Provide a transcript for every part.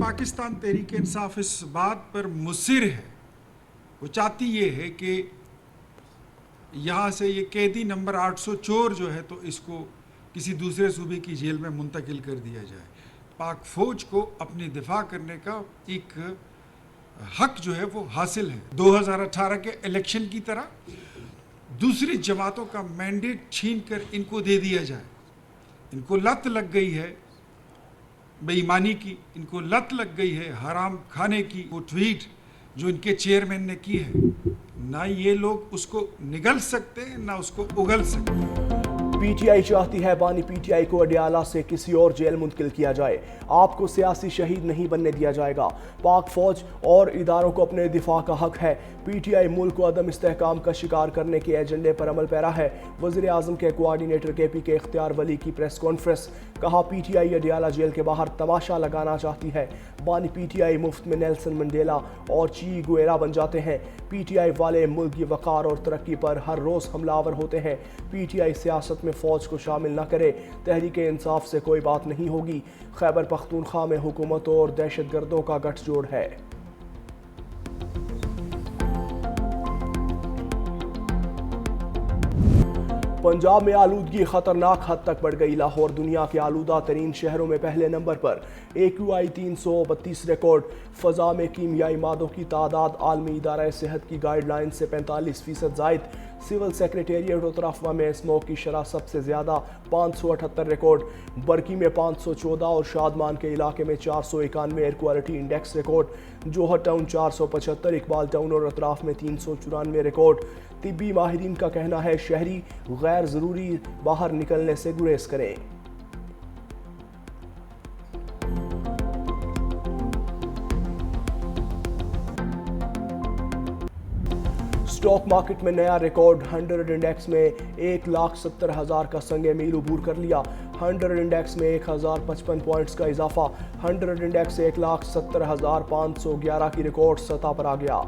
पाकिस्तान तहरीक इंसाफ इस बात पर मुसिर है, वो चाहती ये है कि यहाँ से ये कैदी नंबर 800 चोर जो है तो इसको किसी दूसरे सूबे की जेल में मुंतकिल कर दिया जाए। पाक फ़ौज को अपनी दिफा करने का एक हक जो है वो हासिल है। 2018 के इलेक्शन की तरह दूसरी जमातों का मैंडेट छीन कर इनको दे दिया जाए। इनको लत लग गई है बेईमानी की, इनको लत लग गई है हराम खाने की। वो ट्वीट जो इनके चेयरमैन ने की है, ना ये लोग उसको निगल सकते हैं ना उसको उगल सकते हैं। पीटीआई चाहती है बानी पीटीआई को अडियाला से किसी और जेल मुंतकिल किया जाए। आपको सियासी शहीद नहीं बनने दिया जाएगा। पाक फौज और इदारों को अपने दिफा का हक है। पीटीआई मुल्क को अदम इस्तेहकाम का शिकार करने के एजेंडे पर अमल पैरा है। वज़ीर आज़म के कोआर्डिनेटर केपी के इख्तियार वली की प्रेस कॉन्फ्रेंस। कहा पीटीआई अडियाला जेल के बाहर तमाशा लगाना चाहती है। बानी पीटीआई मुफ्त में नेल्सन मंडेला और ची गुएरा बन जाते हैं। पीटीआई वाले मुल्क की वक़ार और तरक्की पर हर रोज़ हमलावर होते हैं। पीटीआई सियासत में फ़ौज को शामिल न करे। तहरीक इंसाफ से कोई बात नहीं होगी। खैबर पख्तूनख्वा में हुकूमत और दहशतगर्दों का गठजोड़ है। पंजाब में आलूदगी खतरनाक हद तक बढ़ गई। लाहौर दुनिया के आलूदा तरीन शहरों में पहले नंबर पर। AQI 332 record. फ़ज़ा में कीमियाई मादों की तादाद आलमी इदारा सेहत की गाइडलाइन से 45% ज़ायद। सिविल सेक्रेटेरिएट और तरफवा में स्मोक की शरह सबसे ज़्यादा 578 रिकॉर्ड। बरकी में 514 और शादमान के इलाके में 491 एयर क्वालिटी इंडेक्स रिकॉर्ड। जोहर टाउन 475, इकबाल टाउन और अतराफ में 394 रिकॉर्ड। तिब्बी माहिरीन का कहना है शहरी गैर ज़रूरी बाहर निकलने से गुरेज करें। स्टॉक मार्केट में नया रिकॉर्ड। 100 इंडेक्स में 1,70,000 का संगे मील अबूर कर लिया। 100 इंडेक्स में 1,055 पॉइंट्स का इजाफा। 100 इंडेक्स 1,70,511 की रिकॉर्ड सतह पर आ गया।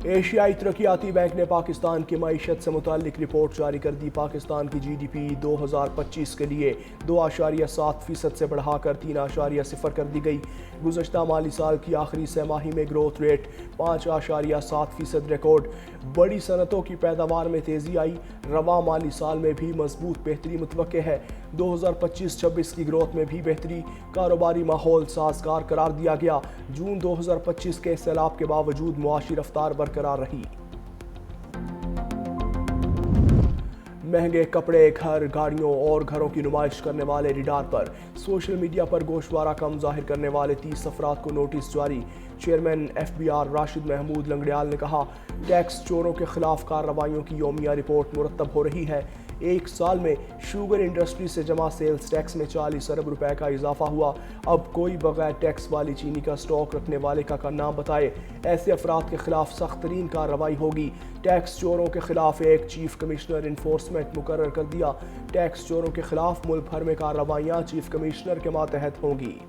एशियाई तरक्याती बैंक ने पाकिस्तान की मईशत से मुतालिक रिपोर्ट जारी कर दी। पाकिस्तान की GDP 2025 के लिए 2.7% से बढ़ाकर 3.0 कर दी गई। गुज़श्ता माली साल की आखिरी छमाही में ग्रोथ रेट 5.7% रिकॉर्ड। बड़ी सनतों की पैदावार में तेज़ी आई। रवा माली साल में भी मजबूत बेहतरी मुतवक्के है। 2025-26 की ग्रोथ में भी बेहतरी। कारोबारी माहौल साजगार करार दिया गया। जून 2025 के सैलाब के बावजूद मुआशी रफ्तार बरकरार रही। महंगे कपड़े, घर, गाड़ियों और घरों की नुमाइश करने वाले रिडार पर। सोशल मीडिया पर गोशवारा कम जाहिर करने वाले 30 अफराद को नोटिस जारी। चेयरमैन FBR राशिद महमूद लंगड़ियाल ने कहा टैक्स चोरों के खिलाफ कार्रवाइयों की यौमिया रिपोर्ट मुरतब हो रही है। एक साल में शुगर इंडस्ट्री से जमा सेल्स टैक्स में 40 अरब रुपए का इजाफा हुआ। अब कोई बगैर टैक्स वाली चीनी का स्टॉक रखने वाले का नाम बताए। ऐसे अफराद के खिलाफ सख्त तरीन कार्रवाई होगी। टैक्स चोरों के खिलाफ एक चीफ कमिश्नर इन्फोर्समेंट मुकर्रर कर दिया। टैक्स चोरों के खिलाफ मुल्क भर में कार्रवाइयाँ चीफ कमिश्नर के मातहत होंगी।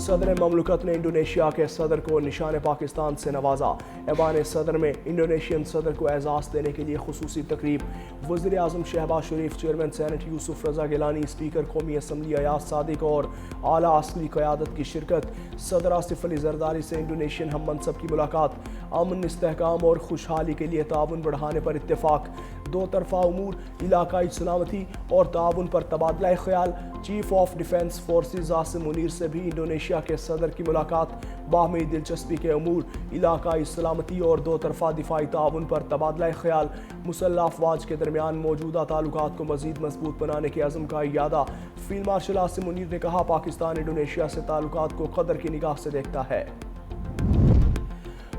सदर ममलकत ने इंडोनेशिया के सदर को निशान पाकिस्तान से नवाजा। ऐवान सदर में इंडोनेशियन सदर को एजाज़ देने के लिए खुसूसी तकरीब। वज़ीर आज़म शहबाज शरीफ, चेयरमैन सेनेट यूसुफ रज़ा गिलानी, स्पीकर कौमी असम्बली अयाज सादिक और आला अस्करी क़यादत की शिरकत। सदर आसिफ अली जरदारी से इंडोनेशियन हम मनसब की मुलाकात। अमन, इस्तेहकाम और खुशहाली के लिए ताउन बढ़ाने पर इत्तेफाक। दो तरफा उमूर, इलाकाई सलामती और ताउन पर तबादला ख्याल। Chief of defence forces Asim Munir से भी इंडोनेशिया के सदर की मुलाकात। बाहमी दिलचस्पी के उमूर, इलाकाई सलामती और दो तरफा दिफाई ताउन पर तबादला ख्याल। मुसल्लह अफवाज के दरमियान मौजूदा ताल्लुकात को मजीद मजबूत बनाने के अज़म का इयादा। फील्ड मार्शल आसिम मुनीर ने कहा पाकिस्तान इंडोनेशिया से ताल्लुकात को कदर की निगाह से देखता है।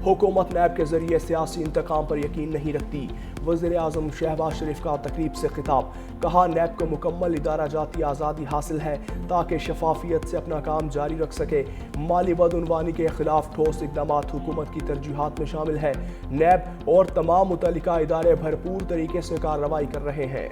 हुकूमत नैब के जरिए सियासी इंतकाम पर यकीन नहीं रखती। वज़ीर आज़म शहबाज शरीफ का तकरीब से खिताब। कहा नैब को मुकम्मल इदारा जाती आज़ादी हासिल है ताकि शफाफियत से अपना काम जारी रख सके। माली बदउनवानी के खिलाफ ठोस इक़दाम हुकूमत की तरजीहात में शामिल है। नैब और तमाम मुतल्लिका इदारे भरपूर तरीके से कार्रवाई कर रहे हैं।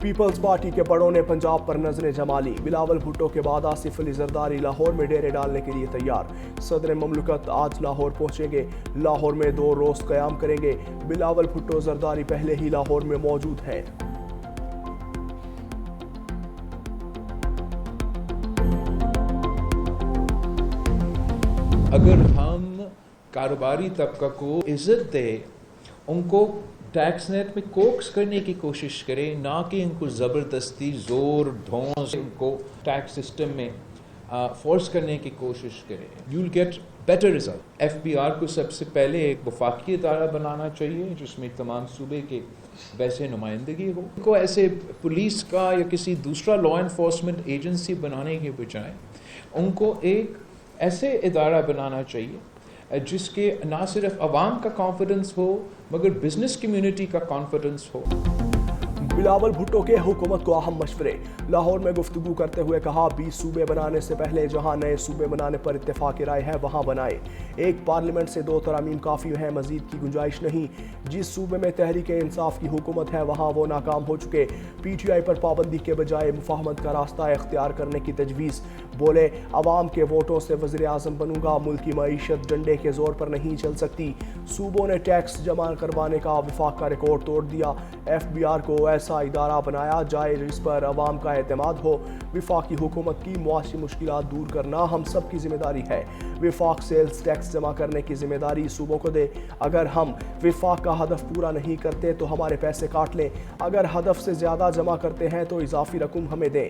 پیپلز پارٹی کے بڑوں نے پنجاب پر نظریں جما لی. بلاول بھٹو کے بعد آصف علی زرداری لاہور میں ڈیرے ڈالنے کے لیے تیار. صدر مملکت آج لاہور پہنچیں گے. لاہور میں 2 روز قیام کریں گے. بلاول بھٹو زرداری پہلے ہی لاہور میں موجود ہیں. اگر ہم کاروباری طبقہ کو عزت دے, ان کو ٹیکس نیٹ میں کوکس کرنے کی کوشش کریں, نہ کہ ان کو زبردستی زور ڈھون سے ان کو ٹیکس سسٹم میں فورس کرنے کی کوشش کریں, you will get better result. F B R کو سب سے پہلے ایک وفاقی ادارہ بنانا چاہیے جس میں تمام صوبے کے ویسے نمائندگی ہو. ان کو ایسے پولیس کا یا کسی دوسرا لا انفورسمنٹ ایجنسی بنانے کے بجائے ان کو ایک ایسے ادارہ بنانا چاہیے جس کے نہ صرف عوام کا کانفیڈنس ہو مگر بزنس کمیونٹی کا کانفیڈنس ہو. بلاول بھٹو کے حکومت کو اہم مشورے. لاہور میں گفتگو کرتے ہوئے کہا 20 صوبے بنانے سے پہلے جہاں نئے صوبے بنانے پر اتفاق رائے ہے وہاں بنائے. ایک پارلیمنٹ سے 2 ترامیم کافی ہیں, مزید کی گنجائش نہیں. جس صوبے میں تحریک انصاف کی حکومت ہے وہاں وہ ناکام ہو چکے. پی ٹی آئی پر پابندی کے بجائے مفاہمت کا راستہ اختیار کرنے کی تجویز. بولے عوام کے ووٹوں سے وزیر اعظم بنوں گا, ملک کی معیشت ڈنڈے کے زور پر نہیں چل سکتی. صوبوں نے ٹیکس جمع کروانے کا وفاق کا ریکارڈ توڑ دیا. ایف بی آر کو ایسا ادارہ بنایا جائے جس پر عوام کا اعتماد ہو. وفاقی حکومت کی معاشی مشکلات دور کرنا ہم سب کی ذمہ داری ہے. وفاق سیلز ٹیکس جمع کرنے کی ذمہ داری صوبوں کو دے. اگر ہم وفاق کا ہدف پورا نہیں کرتے تو ہمارے پیسے کاٹ لیں. اگر ہدف سے زیادہ جمع کرتے ہیں تو اضافی رقم ہمیں دیں.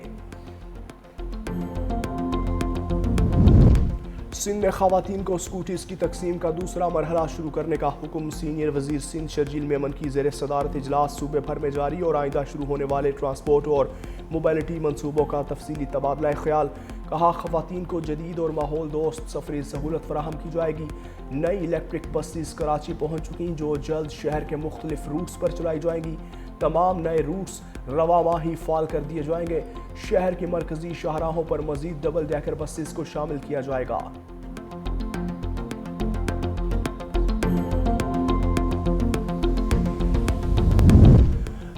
سندھ میں خواتین کو اسکوٹیز کی تقسیم کا دوسرا مرحلہ شروع کرنے کا حکم. سینئر وزیر سندھ شرجیل میمن کی زیر صدارت اجلاس صوبے بھر میں جاری اور آئندہ شروع ہونے والے ٹرانسپورٹ اور موبلٹی منصوبوں کا تفصیلی تبادلہ خیال. کہا خواتین کو جدید اور ماحول دوست سفری سہولت فراہم کی جائے گی. نئی الیکٹرک بسز کراچی پہنچ چکی جو جلد شہر کے مختلف روٹس پر چلائی جائیں گی. تمام نئے روٹس رواں ماہ ہی فعال کر دیے جائیں گے. شہر کی مرکزی شاہراہوں پر مزید ڈبل ڈیکر بسز کو شامل کیا جائے گا.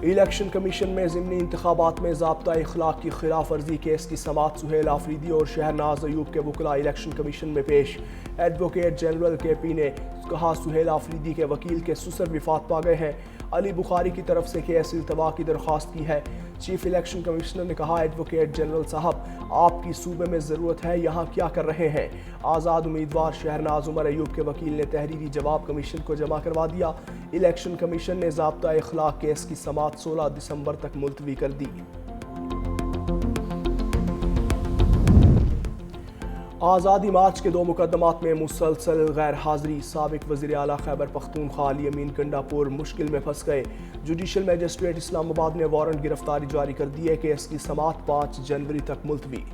الیکشن کمیشن میں ضمنی انتخابات میں ضابطہ اخلاق کی خلاف ورزی کیس کی سماعت سہیل آفریدی اور شہرناز ایوب کے وکلاء الیکشن کمیشن میں پیش. ایڈوکیٹ جنرل کے پی نے کہا سہیل آفریدی کے وکیل کے سسر وفات پا گئے ہیں. علی بخاری کی طرف سے کیس التوا کی درخواست کی ہے. چیف الیکشن کمشنر نے کہا ایڈوکیٹ جنرل صاحب آپ کی صوبے میں ضرورت ہے, یہاں کیا کر رہے ہیں. آزاد امیدوار شہرناز عمر ایوب کے وکیل نے تحریری جواب کمیشن کو جمع کروا دیا. الیکشن کمیشن نے ضابطہ اخلاق کیس کی سماعت 16 دسمبر تک ملتوی کر دی. آزادی مارچ کے 2 مقدمات میں مسلسل غیر حاضری. سابق وزیر اعلیٰ خیبر پختونخوا علی امین کنڈاپور مشکل میں پھنس گئے. جوڈیشل میجسٹریٹ اسلام آباد نے وارنٹ گرفتاری جاری کر دی ہے. کیس کی سماعت 5 جنوری تک ملتوی.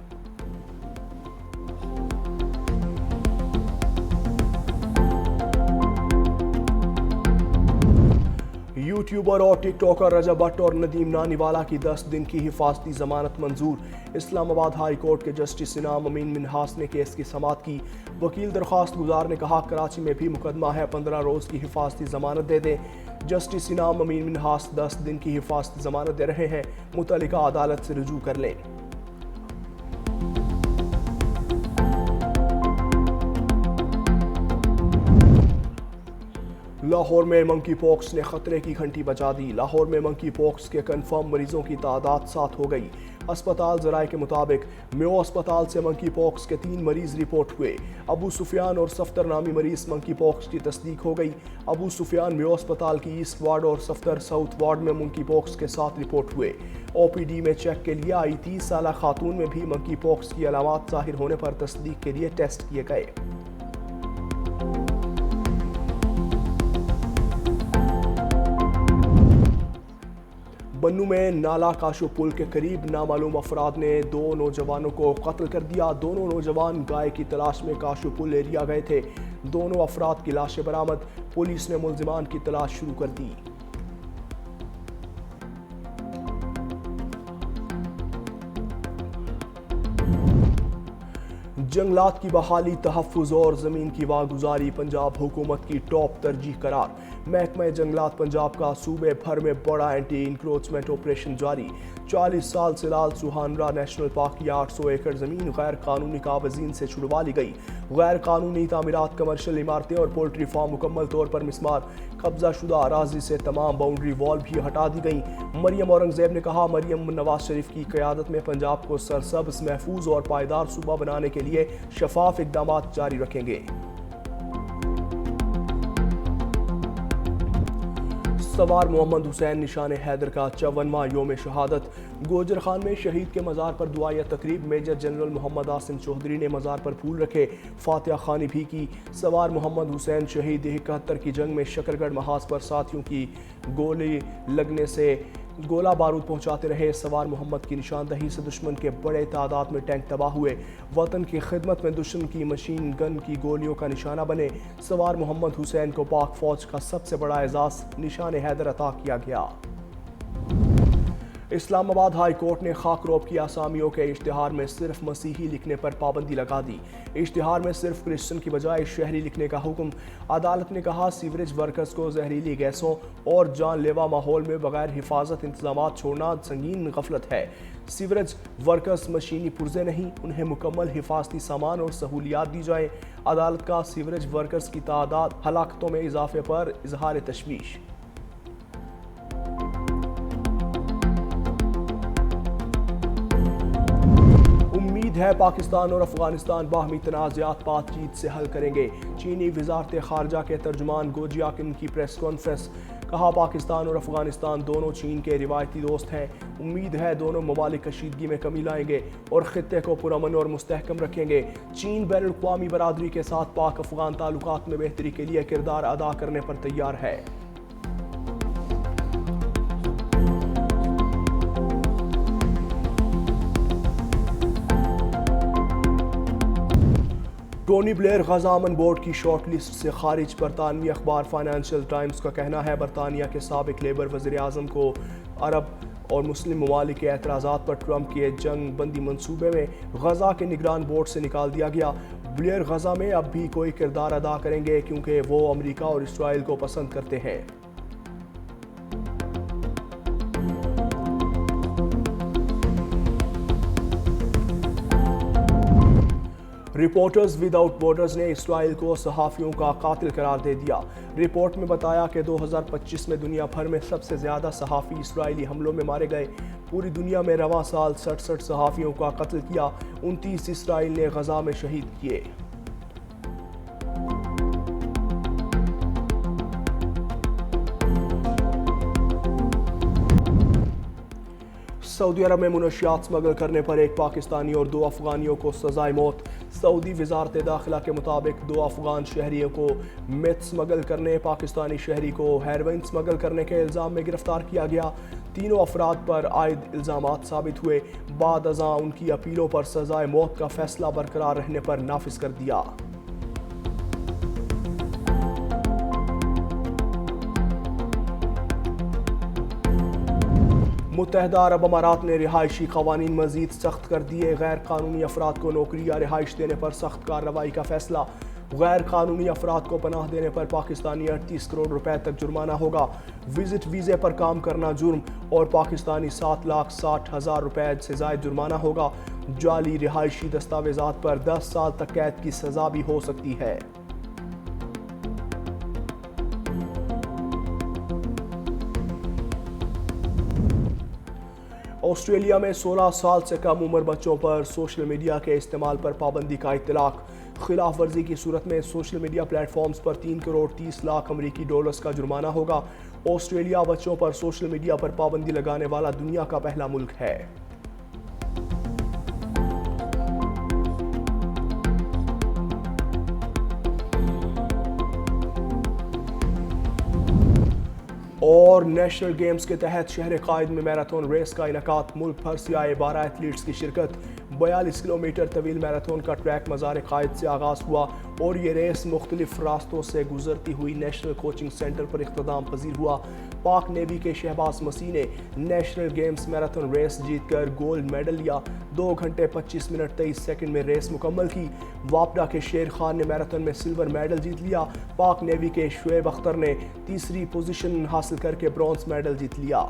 یوٹیوبر اور ٹک ٹاکر رجب بٹ اور ندیم نانی والا کی 10 دن کی حفاظتی ضمانت منظور. اسلام آباد ہائی کورٹ کے جسٹس انعام امین منہاس نے کیس کی سماعت کی. وکیل درخواست گزار نے کہا کراچی میں بھی مقدمہ ہے, 15 روز کی حفاظتی ضمانت دے دیں. جسٹس انعام امین منہاس 10 دن کی حفاظتی ضمانت دے رہے ہیں, متعلقہ عدالت سے رجوع کر لیں. لاہور میں منکی پوکس نے خطرے کی گھنٹی بجا دی. لاہور میں منکی پوکس کے کنفرم مریضوں کی تعداد 7 ہو گئی. اسپتال ذرائع کے مطابق میو اسپتال سے منکی پوکس کے 3 مریض رپورٹ ہوئے. ابو سفیان اور صفدر نامی مریض منکی پوکس کی تصدیق ہو گئی. ابو سفیان میو اسپتال کی ایسٹ وارڈ اور صفدر ساؤتھ وارڈ میں منکی پوکس کے 7 رپورٹ ہوئے. او پی ڈی میں چیک کے لیے آئی 30 سالہ خاتون میں بھی منکی پوکس کی علامات ظاہر ہونے پر تصدیق کے لیے ٹیسٹ کیے گئے. بنو میں نالا کاشو پل کے قریب نامعلوم افراد نے 2 نوجوانوں کو قتل کر دیا. دونوں نوجوان گائے کی تلاش میں کاشو پل ایریا گئے تھے. دونوں افراد کی لاشیں برآمد. پولیس نے ملزمان کی تلاش شروع کر دی. जंगलात की बहाली, तहफ़्फ़ुज़ और ज़मीन की वागुजारी पंजाब हुकूमत की टॉप तरजीह करार। महकमा जंगलात पंजाब का सूबे भर में बड़ा एंटी इंक्रोचमेंट ऑपरेशन जारी। 40 साल से लाल सुहानरा नेशनल पार्क की 800 एकड़ ज़मीन गैर कानूनी कावज़ीन से छुड़वा ली गई। गैर कानूनी तामीरात, कमर्शियल इमारतें और पोल्ट्री फार्म मुकम्मल तौर पर मिस्मार। कब्जा शुदा अराजी से तमाम बाउंड्री वॉल भी हटा दी गई। मरियम औरंगज़ेब ने कहा, मरियम नवाज शरीफ की क़यादत में पंजाब को सरसब्ज़, महफूज और पायदार सूबा बनाने के लिए शफाफ इक़दाम जारी रखेंगे। सवार मोहम्मद हुसैन निशान हैदर का 54वां योम शहादत। गोजर खान में शहीद के मज़ार पर दुआया तकरीब। मेजर जनरल मोहम्मद आसिम चौधरी ने मज़ार पर फूल रखे, फातिहा खानी भी की। सवार मोहम्मद हुसैन शहीद 71 की जंग में शकरगढ़ महाज पर साथियों की गोली लगने से गोला बारूद पहुंचाते रहे। सवार मोहम्मद की निशानदही से दुश्मन के बड़े तादाद में टैंक तबाह हुए। वतन की खिदमत में दुश्मन की मशीन गन की गोलियों का निशाना बने। सवार मोहम्मद हुसैन को पाक फौज का सबसे बड़ा एजाज निशान हैदर अता किया गया। इस्लामाबाद हाई कोर्ट ने खाकरोब की आसामियों के इश्तिहार में सिर्फ मसीही लिखने पर पाबंदी लगा दी। इश्तिहार में सिर्फ क्रिश्चियन की बजाय शहरी लिखने का हुक्म। अदालत ने कहा, सीवरेज वर्कर्स को जहरीली गैसों और जानलेवा माहौल में बगैर हिफाजत इंतजामात छोड़ना संगीन गफलत है। सीवरेज वर्कर्स मशीनी पुर्जे नहीं, उन्हें मुकम्मल हिफाजती सामान और सहूलियात दी जाए। अदालत का सीवरेज वर्कर्स की तादाद हलाकतों में इजाफे पर इजहार तशवीश। है पाकिस्तान और अफगानिस्तान बाहमी तनाज़ात बातचीत से हल करेंगे। चीनी वज़ारत ख़ारजा के तर्जुमान गोजियाकिन की प्रेस कॉन्फ्रेंस। कहा, पाकिस्तान और अफगानिस्तान दोनों चीन के रिवायती दोस्त हैं। उम्मीद है दोनों ममालिक कशीदगी में कमी लाएंगे और ख़ित्ते को पुरअमन और मुस्तहकम रखेंगे। चीन बैनुल अक़वामी बरादरी के साथ पाक अफगान ताल्लुकात में बेहतरी के लिए किरदार अदा करने पर तैयार है। टोनी ब्लेयर गजा अमन बोर्ड की शॉर्ट लिस्ट से खारिज। बरतानवी अखबार फाइनेंशियल टाइम्स का कहना है, बरतानिया के साबिक लेबर वज़ीर आज़म को अरब और मुस्लिम ममालिक के एतराज़ात पर ट्रंप के जंग बंदी मंसूबे में गजा के निगरान बोर्ड से निकाल दिया गया। ब्लेयर गजा में अब भी कोई किरदार अदा करेंगे क्योंकि वो अमेरिका और इसराइल को पसंद करते हैं। रिपोर्टर्स विदाउट बॉर्डर्स ने इसराइल को सहाफ़ियों का कातिल करार दे दिया। रिपोर्ट में बताया कि 2025 में दुनिया भर में सबसे ज़्यादा सहाफ़ी इसराइली हमलों में मारे गए। पूरी दुनिया में रवां साल 67 सहाफ़ियों का कत्ल किया, 29 इसराइल ने गजा में शहीद किए। सऊदी अरब में मुनशियात स्मगल करने पर एक पाकिस्तानी और 2 अफगानियों को सजाए मौत। सऊदी वज़ारत दाखिला के मुताबिक 2 अफगान शहरियों को मेथ स्मगल करने, पाकिस्तानी शहरी को हेरोइन स्मगल करने के इल्ज़ाम में गिरफ्तार किया गया। तीनों अफराद पर आयद इल्ज़ामात साबित हुए। बाद अज़ां उनकी अपीलों पर सजाए मौत का फैसला बरकरार रहने पर नाफिज कर दिया। मुत्तहदा अरब अमारात ने रिहायशी क़वानीन मज़ीद सख्त कर दिए। गैर कानूनी अफराद को नौकरी या रिहाइश देने पर सख्त कार्रवाई का फैसला। गैर कानूनी अफराद को पनाह देने पर पाकिस्तानी 38 करोड़ रुपए तक जुर्माना होगा। विजिट वीज़े पर काम करना जुर्म और पाकिस्तानी 7,60,000 रुपए से ज़ायद जुर्माना होगा। जाली रिहायशी दस्तावेज़ात पर 10 साल तक कैद की सज़ा भी हो सकती है। ऑस्ट्रेलिया में 16 साल से कम उम्र बच्चों पर सोशल मीडिया के इस्तेमाल पर पाबंदी का इत्तलाक। खिलाफ वर्जी की सूरत में सोशल मीडिया प्लेटफॉर्म्स पर 3 करोड़ 30 लाख अमरीकी डॉलर्स का जुर्माना होगा। ऑस्ट्रेलिया बच्चों पर सोशल मीडिया पर पाबंदी लगाने वाला दुनिया का पहला मुल्क है। और नेशनल गेम्स के तहत शहर कायद में मैराथन रेस का इनेकाद। मुल्क भर से आए 12 एथलीट्स की शिरकत। 42 کلومیٹر طویل میراتھن کا ٹریک مزار قائد سے آغاز ہوا اور یہ ریس مختلف راستوں سے گزرتی ہوئی نیشنل کوچنگ سینٹر پر اختتام پذیر ہوا۔ پاک نیوی کے شہباز مسیح نے نیشنل گیمز میراتھن ریس جیت کر گولڈ میڈل لیا۔ 2 گھنٹے 25 منٹ 23 سیکنڈ میں ریس مکمل کی۔ واپڈا کے شیر خان نے میراتھن میں سلور میڈل جیت لیا۔ پاک نیوی کے شعیب اختر نے تیسری پوزیشن حاصل کر کے برونز میڈل جیت لیا۔